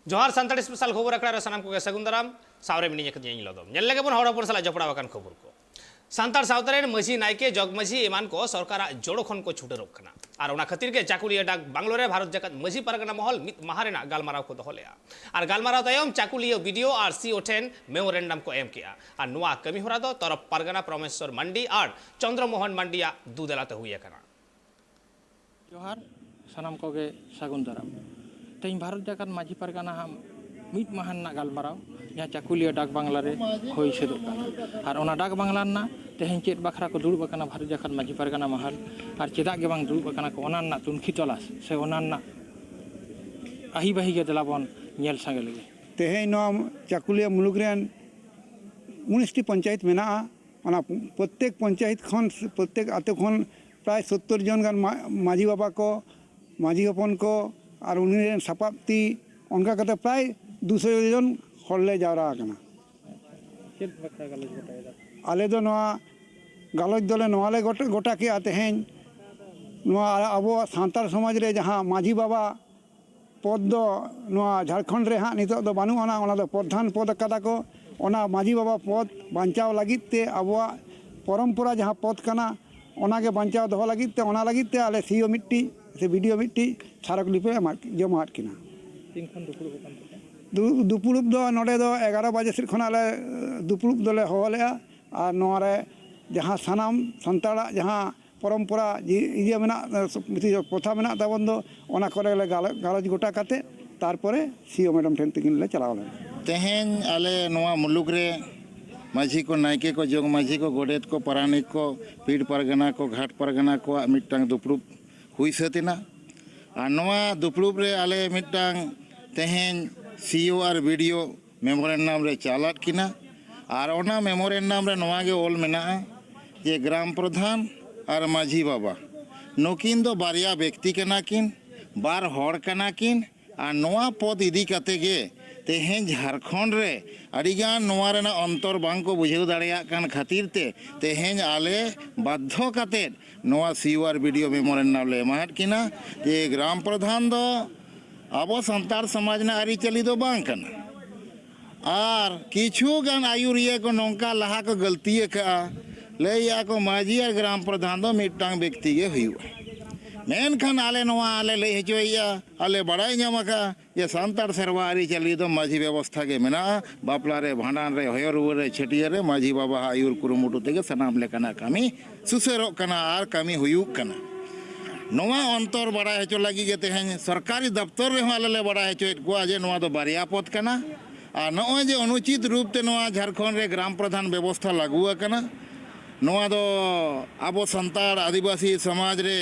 जोहार सानताड़ी स्पेशल खबर अखड़ा सानाम को सगुन दाराम सावरे मिनी लदम लगे बन हड़पन साला जपड़ा खबर को सानताड़ सावतारे मजी नायके जगमजी एमान को सरकार जोड़ो खन को छुटेरोग कना और ओना खातिर के चाकुलिया डाक बांग्लोरे भारत जगत मजी परगना महल मित महारेना गालमाराव को दोहलेया और गालमाराव तायम चाकुलिया वीडियो और CO10 मेमोरेंडम को एम किया और नुआ कमी होरा दो तरफ परगना परमेश्वर मंडी और चंद्रमोहन मंडिया दूदेलाते हुए कना जोहार सानाम को गे सागुन दाराम तेज भारत जगत माझी परगना हम मित महाना गालमाराव जहाँ चाकुलिया डाक बांग्ला रे होई सेदोग और ओना डाक बांग्ला ना तेहें चेद बखरा को दुड़ुब अकाना भारत जगत माझी परगना महल और चेदा के बांग दुड़ुब अकाना को ओना ना तुनखी तलाश से ओना ना आही बाही के दलाबन नेल संगे लगे तेहें नवा चाकुलिया मुलुग रेन 19टी पंचायत मेना ओना प्रत्येक पंचायत खन प्रत्येक आते खन प्राय 70 जन गान माझी बाबा को माझी हपन को और उन्हें सापाती उनका कहते प्राय 200 जन हल्ले जावरा आकना आले दो नवा गालोज दले नवाले गोटा के आते हैं नवा अबो सांतार समाज रे जहाँ माझी बाबा पद दो नवा झारखंड रे हाँ नितो दो बानु ओना दो प्रधान पद कदा को ओना माझी बाबा पद बांचाव लगित ते अबो परंपरा जहाँ पद कना ओना के बांचाव दो लगित ते ओना लगित ते आले सीओ मिट्टी से वीडियो मिट्टी छारकलिपे जमात किना दुपुरुब दो नोडे दो 11 बजे से खनाले दुपुरुब दोले होलेया और नोरे जहाँ सानाम संताड़ा जहाँ परंपरा इजे मेना प्रथा मेना ताबन दो ओना करे ले गालज गोटा काते तारपरे सीओ मैडम ठेन तकिन ले चलाव ले तेहेन आले नोआ मुलुग रे माझी को नायके को जोग माझी को गोडेत को परानिक को पीड़ परगना को घाट परगना को मिट्टांग दुपुरुब हुई सतिना और नोआ दुपुरुब रे आले मिट्टांग तेहेन सीओ और वीडियो मेमोरेंडम रे चालात किना और ओना मेमोरेंडम रे नोआ गे ओल मेना जे ग्राम प्रधान और माझी बाबा नुकिन दो बारिया व्यक्ति कना किन बार हड़ कना किन और नोआ पद इदी कते गे तेहें झारखंड रे अड़ीगान नोआ रेना अंतर बांग को बुझेव दाड़ेया कान खातिर ते तेहें आले बाध्य कते नोआ सीओ और वीडियो मेमोरेंडम ले एमाहत किना जे ग्राम प्रधान दो अब संतार समाज ना आरीचली दो बांग कना और किछु गान आयुरिया को नौका लहा को गलती का लैया को माझी और ग्राम प्रधान दो मिट्टांग व्यक्ति के हुआ मेनखान आले नोआ आले लई हचोया आले बड़ाई नामका ये संतार सेरवा आरीचली दो माझी व्यवस्था के मेना बापला रे भांडान रे हयर रे छटिया रे माझी बाबा आयुर कुरुमुटु तेगे सनाम लेकना कमी सुसेरो कना आर कमी हुयुक कना नोआ अंतर बड़ा हचो लगी गे तेहें सरकारी दफ्तर रे आले बड़ा हचोत को जे नोआ दो बारिया पद कना और नोआ जे अनुचित रूप ते नोआ झारखंड रे ग्राम प्रधान व्यवस्था लागू कना नोआ दो आबो संताड़ आदिवासी समाज रे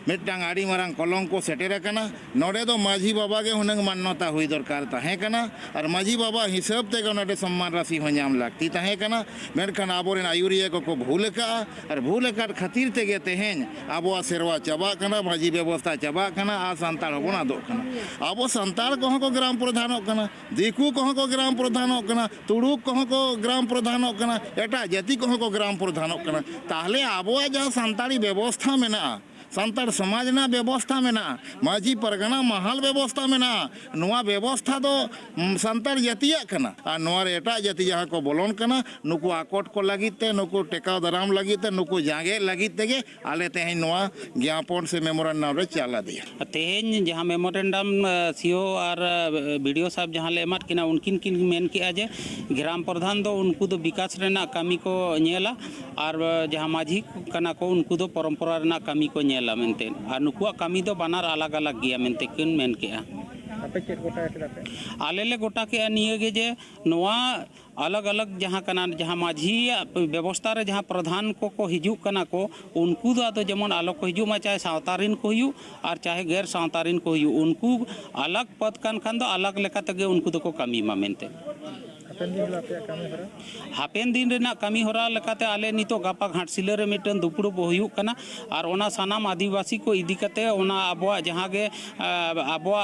मिट्टांग आड़ी मारांग कलंक को सेटेर कना नोडे दो माझी बाबा के हुनंग मान्यता हुई दरकार ताहे कना और माझी बाबा हिसाब ते नोडे सम्मान राशि हो नाम लागती ताहे कना मेनखान आबोरेन आयुरिया को भूल का और भूल का खातिर ते गे तेहें आबो सेरवा चाबा कना माझी व्यवस्था चाबा कना आ संताड़ होना दो कना आबो संताड़ कहो को ग्राम प्रधान कना दिकू कहो को ग्राम प्रधान कना तुड़ुक कहो को ग्राम प्रधान कना एटा जाति कहो को ग्राम प्रधान कना ताहले आबो जहाँ संताड़ी व्यवस्था मेना संताड़ समाज ना व्यवस्था में ना माझी परगना महल व्यवस्था में ना नुआ व्यवस्था दो संताड़ जातिया कना और नुआ एटा जाति जहाँ को बोलन कना नुकु आकोट को लगीते नुकु टेकाव दाराम लगीते नुकु जागे लगीते गे आले तेहें नुआ ज्ञापन से मेमोरेंडम रे चाला दिया तेहें जहाँ मेमोरेंडम सीओ और वीडियो साहब जहाँ ले एमात किना उनकिन किन मेन किया जे ग्राम प्रधान दो उनको दो विकास रेना कमी को नेला और जहाँ माझी कना को उनको दो परंपरा रेना कमी को नेला मेनते और नुकुआ कमी दो बनार अलग अलग गया मेनते किन मेन किया आले ले गोटा के निये गे जे नोआ अलग अलग जहाँ कना जहाँ माझी व्यवस्था रे जहाँ प्रधान को हिजुक कना को उनको दो आदो जेमन अलग को हिजुक मा चाहे सावतारिन को हुयु और चाहे गैर सावतारिन को हुयु उनको अलग पद कान खान दो अलग लेका तगे उनको दो को कमी मा मेनते हापेन दिन रेना कमी होरा लेकाते आले नितो गापा घाटसिला रे मिटन दुपुरुब हुयुक कना और ओना सानाम आदिवासी को इदी कते ओना आबोआ जहाँ गे आबोआ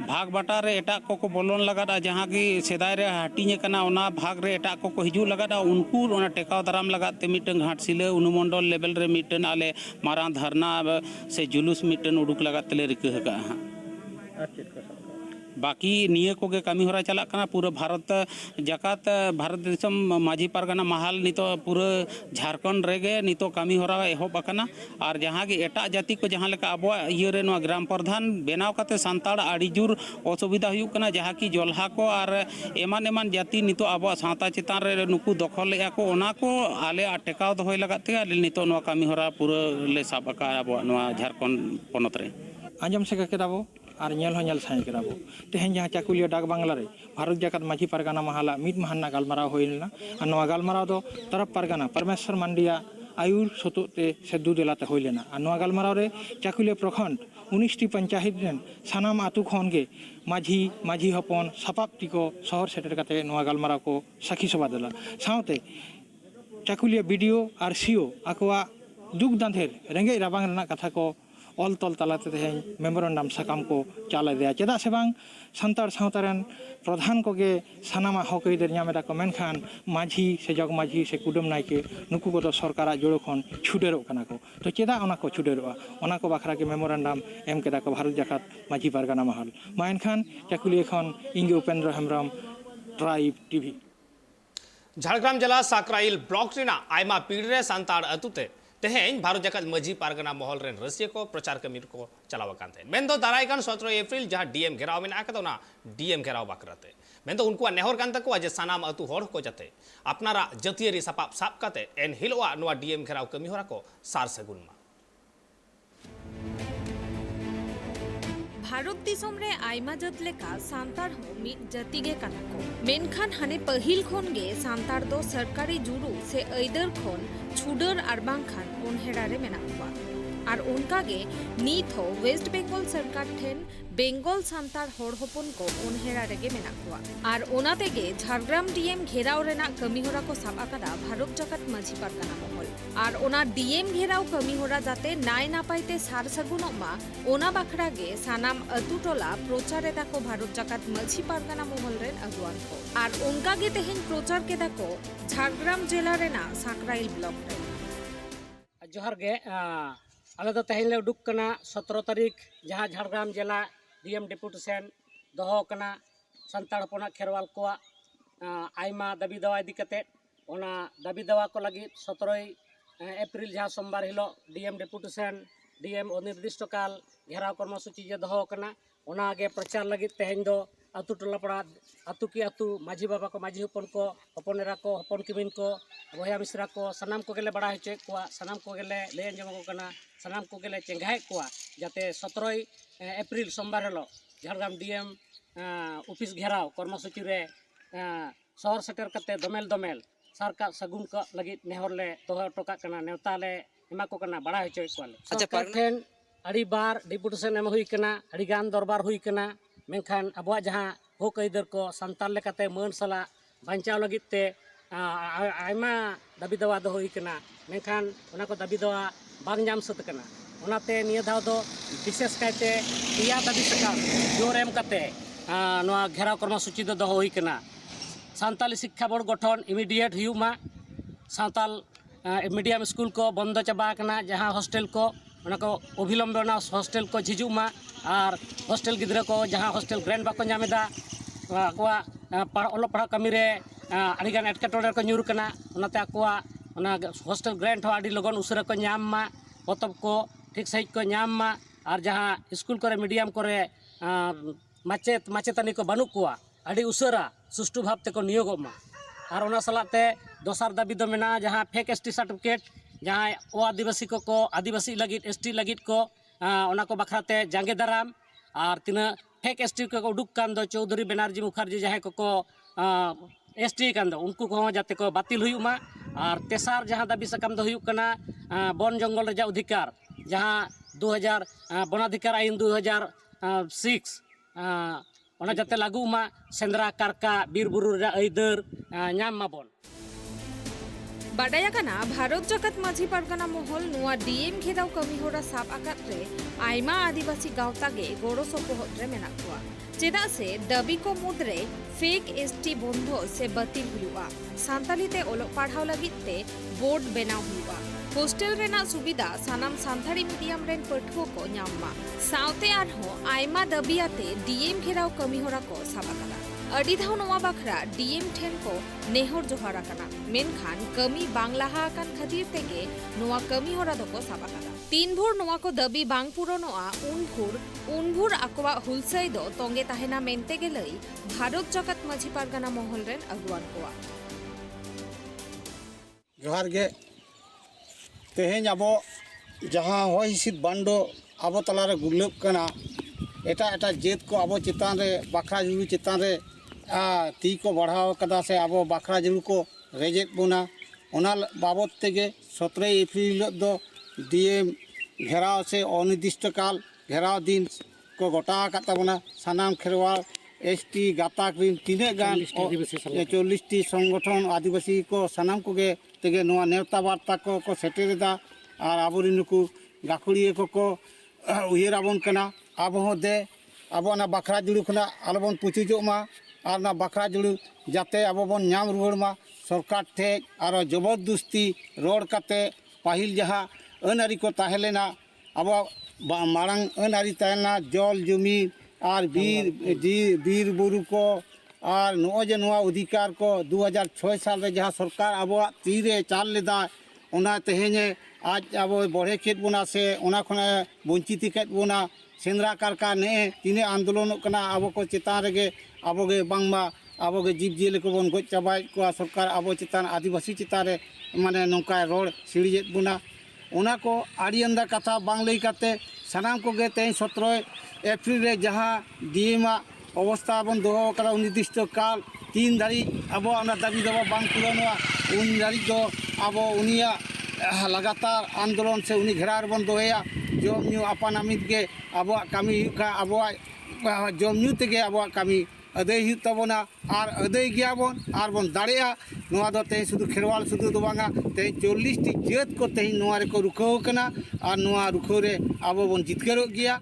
भाग बाटा रे एटा को बोलन लगा जहाँ की सेदाय रे हाटिने कना ओना भाग रे एटा को हिजू लगा उनको ओना टेकाव दाराम लगाते मिटन घाटसिला अनुमंडल लेवल रे मिटन आले मारा धरना से जुलूस मिटन उडुक लगाते ले रिक हका बाकी निये कोगे कमी होरा चलक कना पूरा भारत जाकात भारत दिसम माझी पारगाना महाल नितो पूरा झारखंड रेगे नितो कमी होरा एहब अकना और जहाँ के एटा जाति को जहाँ लेका अब इये रे नोआ ग्राम प्रधान बेनाव काते सांताड़ आड़ी जुर असुविधा हुयुग कना जहाँ की जोल्हा को और एमान एमान जाति नितो अब सावता चेतान रे नुकु दखल लेया को ओना को आले टेकाव दोहय लगाते आले नितो नोआ कमी होरा पूरा ले साब अका अब नोआ झारखंड पोनत रे आंजम से केदाबो और नेल हल साई केदाबो तेहन जहाँ चाकुलिया डाक बांग्ला रे भारत जाकात माझी पारगाना महाला मिद महाना गालमाराव होइलना और नोआ गालमाराव दो तरफ पारगाना परमेश्वर मांडिया आयुर सतुते सेदु देलाते होइलेना और नोआ गालमाराव रे चाकुलिया प्रखंड 19टी पंचायत रेन सानाम आतु खन गे माझी माझी हपन सापाप्ति को शहर सेटर काते नोआ गालमाराव को साखी सभा देला सावते चाकुलिया बीडीओ और सीओ आकोआ दुख दांधेर रेंगे राबांग रना कथा को ऑल तल तलाते तेहें मेमोरेंडम साकाम को चाला दिया चेदा से बांग संतार सावतारन प्रधान को गे सानामा हक इदर नामेदा को मेनखान माझी से जग माझी से कुडम नायके नुकु को सरकारा जोड़ो खन छुटेरो कना को तो चेदा ओना को छुटेरोआ ओना को बाखरा के मेमोरेंडम एम केदा को भारत जाकात माझी पारगाना महल मा एनखान चाकुलिया खन इंगे उपेंद्र हेमब्रम ट्राइब टीवी झारग्राम जिला साकराइल ब्लॉक रेना आयमा पीढ़ रे सांताड़ अतुते तेहें भारत जाकात माझी पारगाना महल रेन रसिया को प्रचार कमी को चलावाकान थे मेन दो दारायकान 17 अप्रैल जहां डीएम घेराव में आका ना डीएम घेराव बाकराते मेन दो उनको नेहर कान तक जे सानाम अतु हर को जाते अपनारा जतियरी सापाप साप काते एन हिलवा नोआ डीएम घेराव कमी होरा को सार सगुन मा भारत दिसम रे आयमा जत लेका सांताड़ हो मिद जाति गे काना को मेनखान हाने पहिल खन गे सांताड़ दो सरकारी जुरु से ऐदर खन छुडर और बांखान उनहेड़ा रे मेना हुआ और उनका गे नीत हो वेस्ट बेंगल सरकार ठेन बेंगल सांताड़ होड़ होपन को उनहेड़ा रेगे मेना हुआ और ओना तेगे झारग्राम डीएम घेराव रेना कमी होरा को साब आकादा भारत जाकात माझी पारगाना महल और ओना डीएम घेराव कमी होरा जाते नाय नापाइते सार सगुनोग मा ओना बाखड़ा गे सानाम अतु टोला प्रचार एदा को भारत जाकात माझी पारगाना महल रेन अगुआन को और उनका गे तेहेन प्रचार केदा को झारग्राम जिला रेना साकराइल ब्लॉक रे जोहार गे आले दो तेहेन ले उडुक कना 17 तारीख जहाँ झारग्राम जिला डीएम डेपुटेशन दोहो कना संताड़ हपना खेरवाल को आयमा दाबी दावा इदी कते ओना दाबी दावा को लगी 17 अप्रैल जहाँ सोमवार हिलो डीएम डेपुटेशन डीएम अनिर्दिष्ट काल घेराव कर्मसूची जे दोहो कना ओना गे प्रचार लगी तेहेन दो अतु टोला पड़ा अतु की अतु माझी बाबा को माझी हपन को हपन एरा को हपन किमिन को बया मिश्रा को सानाम को गेले बड़ा होचे को सानाम को गेले ले अंजम को कना सानाम को गेले चेंगाहे को जाते 17 अप्रैल सोमवार हलो झारग्राम डीएम ऑफिस घेराव कर्मसूची रे शहर सेटर कते दोमेल दोमेल सरकार सगुन को लगी नेहर ले दोहो टोका कना नेवता ले एमा को कना बड़ा होचे को अच्छा ठेन अड़ी बार डिपुटेशन एम हुई कना अड़ी गान दरबार हुई कना मेनखान अबवा जहाँ हक अइदर को संताल लेकाते मान सला बांचाव लगित ते आयमा दाबी दावा दो हुई कना मेनखान ओना को दाबी दावा बांग नाम सत कना ओनाते निया दाव दो विशेष कायते पिया दाबी सकाम जोर एम काते नोआ घेराव कर्मसूची दो हुई कना सांताली शिक्षा बोर्ड गठन इमिडिएट हुयुमा सांताल मीडियम स्कूल को बंद चाबा कना जहाँ हॉस्टल को ओना को अभिलम्बे ओना हॉस्टल को झिजुमा और हॉस्टल गिद्रा को जहाँ हॉस्टल ग्रेंड बाको नामेदा आकोआ ओलो पढ़ा कमी रे अड़ीगान एटकेटोड़े को ᱧᱩᱨ कना ओनाते आकोआ ओना हॉस्टल ग्रेंड हो अड़ी लगन उसरा को नाम मा पतब को ठीक सही को नाम मा और जहाँ स्कूल करे मीडियम करे माचेत माचेतानी को बानुक कोआ अड़ी उसरा सुष्टु भाव ते को नियोगो मा और ओना सलाते दोसार दाबी दो मेना जहाँ फेक एसटी सर्टिफिकेट जहाँ ओ आदिवासी लगित एसटी लगित को ओना को बखराते जांगे दाराम और तीना फेक एसटी को उडुक कान दो चौधरी बनर्जी मुखर्जी जहाँ को एसटी कान दो उनको को जाते को बातिल हुयुमा और तेसार जहाँ दाबी सकाम दो हुयुक कना वन जंगल रजा अधिकार जहाँ 2000 वनाधिकार आईन 2006 ओना जाते लागू मा सेंद्रा कारका बीर बुरु रजा अइदर नाम माबन बाडायाकाना भारत जाकात माझी पारगाना महल नुआ डीएम घेराव कमी होरा साब आकात रे आयमा आदिवासी गावता गे गोड़ो सपोहद रे मेना कुआ चेदा से दाबी को मुद्रे फेक एसटी बंधो से बातिल हुआ सांताली ते ओलोक पढ़ाव लगित ते बोर्ड बेनाव हुआ hostel rena subida sanam santari medium ren pathwa ko nyam ma saute arho aima dabiate DM gheraw kami hora ko sabakala adi dhau nowa bakhra DM then ko nehor johar akana menkhan kami banglaha akan khatir tege nowa kami hora doko sabakala तीन भोर नोआ को दबी बांग पुरोनोआ उन भोर आकोवा हुलसाई दो तोंगे ताहेना मेनते गेलई भारत जगत माझी पारगाना महल रेन अगुवान कोआ जोहार गे तेहेñ abo जहां होय हिसिद बांडो abo तलारे गुल्लुप कना एटा जेत को abo चितान रे बाखरा जुलु चितान रे ती को बढ़ाव कदा से abo बाखरा जुलु को रेजेत बोना ओना बाबत तेगे 17 एप्रिल दो डीएम घेराव से अनिर्दिष्ट काल घेराव दिन को गोटा काताबना सानाम खेरवाल एसटी गाताक रिन तीने गान 40टी संगठन आदिवासी को सानाम कोगे तेगे नोआ नेवता वार्ता को सेटेरेदा और आबोरिन को गाखुड़िए को उयराबन कना आबो दे आबो ना बाखरा जुड़ु खना आलोबन पुचुजोमा और ना बाखरा जुड़ु जाते आबो बन नाम रुवाड़मा सरकार ठे और जबरदस्ती रोड काते पाहिल जहाँ अनारी को ताहेलेना अब मांग अनारी ताहेना जल जमी और बीर बुरु को और नोजे नोआ अधिकार को 2006 साल रे जहाँ सरकार अब तीरे चाल लेदा ओना तेहेने आज अब बढ़े खेत बोना से ओना खना वंचित खेत बोना सेंद्रा कारका ने तीने आंदोलन कना अब को चितान रेगे अब गे बांगमा अब गे जीव जिले को बन गज चाबाय को सरकार अब चितान आदिवासी चितान रे माने नौका रोड सिड़िजेत बोना ओना को आड़ियंदा कथा बांग लई काते सानाम को गे तें 17 एप्रिल रे जहाँ डीएम अवस्था बन दोहो करा निर्दिष्ट काल 3 दाड़ी अब ओना दाबी दबा बांग पुरानोआ उन दाड़ी दो अब उनिया लगातार आंदोलन से उनी घेरार बन दोया जम न्यू आपान आमित के अब कामी का अब जम न्यू तेगे अब कामी अदय हुई तबना और अदय गयाबन और बन दाड़ेया नोआ दो तें शुधु खेरवाल शुधु दो बांगा तें 40टी जेत को तें नोआ रे को रुखाव कना और नोआ रुखाव रे अब बन जितकेरो गया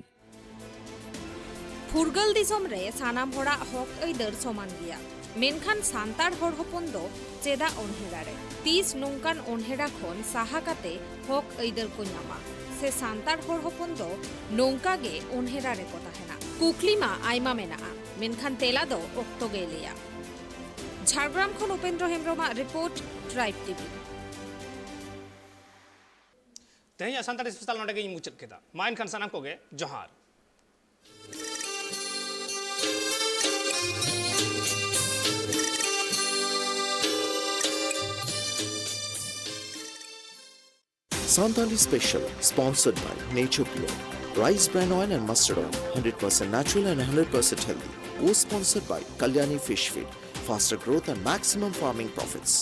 फुरगल दिसम रे सानाम होड़ा हक अइदर समान गया मेनखान सान्तार हर हपन दो चेदा ओनहेड़ा रे 30 नोंकान ओनहेड़ा खन साहा काते हक अइदर को नामा से सान्तार हर हपन दो नोंका गे ओनहेड़ा रे को ताहेना कुकलीमा आइमा मेना मेनखान तेला दो ओक्तो गेलिया झारग्राम खन Upendra Hembram report tribe TV तेहेñ सानताड़ी स्पेशल नोडे गे मुचाद केदा मा एनखान सानाम कोगे जोहार Santali Special, sponsored by Nature Pure. Rice bran oil and mustard oil, 100% natural and 100% healthy. Co-sponsored by Kalyani Fish Feed, faster growth and maximum farming profits.